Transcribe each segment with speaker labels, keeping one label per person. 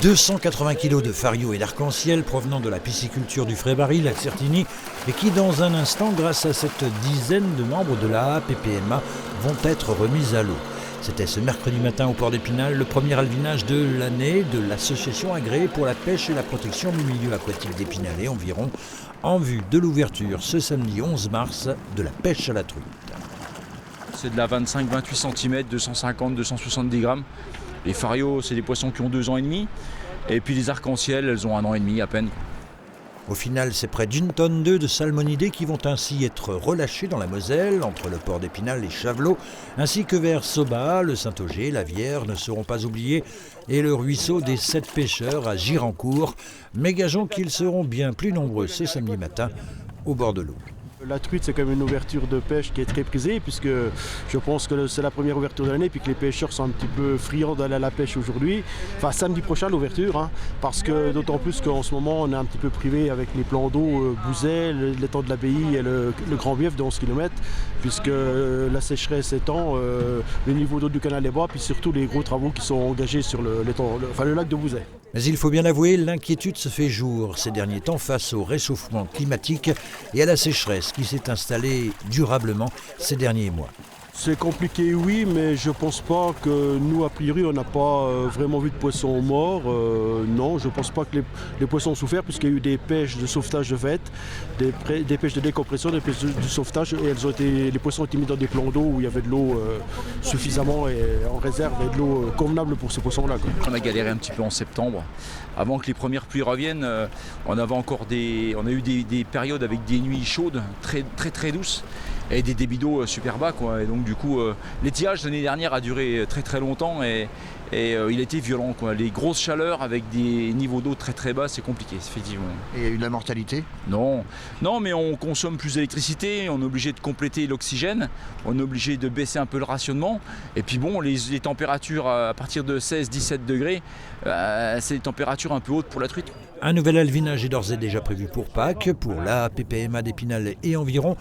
Speaker 1: 280 kg de fario et d'arc-en-ciel provenant de la pisciculture du Frais-Barry, lac Certigny, et qui dans un instant, grâce à cette dizaine de membres de la APPMA, vont être remises à l'eau. C'était ce mercredi matin au port d'Épinal, le premier alvinage de l'année de l'association agréée pour la pêche et la protection du milieu aquatique d'Épinal et environ, en vue de l'ouverture ce samedi 11 mars de la pêche à la truite.
Speaker 2: C'est de la 25-28 cm, 250-270 grammes. Les farios, c'est des poissons qui ont 2 ans et demi. Et puis les arcs-en-ciel, elles ont 1 an et demi à peine.
Speaker 1: Au final, c'est près d'1,2 tonne de salmonidés qui vont ainsi être relâchés dans la Moselle, entre le port d'Épinal et Chavelot, ainsi que vers Soba, le Saint-Auger, la Vière ne seront pas oubliés, et le ruisseau des 7 pêcheurs à Girancourt. Mais gageons qu'ils seront bien plus nombreux ce samedi matin au bord de l'eau.
Speaker 3: La truite, c'est quand même une ouverture de pêche qui est très prisée, puisque je pense que c'est la première ouverture de l'année, puis que les pêcheurs sont un petit peu friands d'aller à la pêche aujourd'hui. Enfin, samedi prochain, l'ouverture, parce que d'autant plus qu'en ce moment, on est un petit peu privé avec les plans d'eau Bouzet, l'étang de l'Abbaye et le Grand Bief de 11 km, puisque la sécheresse étant, le niveau d'eau du canal est bas, puis surtout les gros travaux qui sont engagés sur le lac de Bouzet.
Speaker 1: Mais il faut bien avouer, l'inquiétude se fait jour ces derniers temps face au réchauffement climatique et à la sécheresse qui s'est installée durablement ces derniers mois.
Speaker 3: C'est compliqué, oui, mais je pense pas que nous, a priori, on n'a pas vraiment vu de poissons morts. Non, je pense pas que les poissons ont souffert, puisqu'il y a eu des pêches de sauvetage de fait, des pêches de décompression, des pêches de sauvetage, et les poissons ont été mis dans des plans d'eau où il y avait de l'eau suffisamment et en réserve, et de l'eau convenable pour ces poissons-là.
Speaker 2: On a galéré un petit peu en septembre. Avant que les premières pluies reviennent, on a eu des périodes avec des nuits chaudes, très douces, et des débits d'eau super bas, quoi. Et donc du coup, l'étiage l'année dernière a duré très longtemps et il a été violent, quoi. Les grosses chaleurs avec des niveaux d'eau très bas, c'est compliqué, effectivement.
Speaker 4: Et il y a eu de la mortalité ?
Speaker 2: Non, mais on consomme plus d'électricité, on est obligé de compléter l'oxygène, on est obligé de baisser un peu le rationnement. Et puis bon, les températures à partir de 16-17 degrés, c'est des températures un peu hautes pour la truite.
Speaker 1: Un nouvel alvinage est d'ores et déjà prévu pour Pâques, pour la APPMA d'Épinal et environ,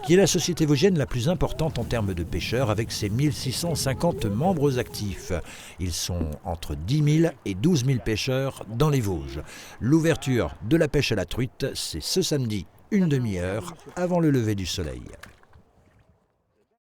Speaker 1: qui est la société vosgienne la plus importante en termes de pêcheurs, avec ses 1650 membres actifs. Ils sont entre 10 000 et 12 000 pêcheurs dans les Vosges. L'ouverture de la pêche à la truite, c'est ce samedi, une demi-heure avant le lever du soleil.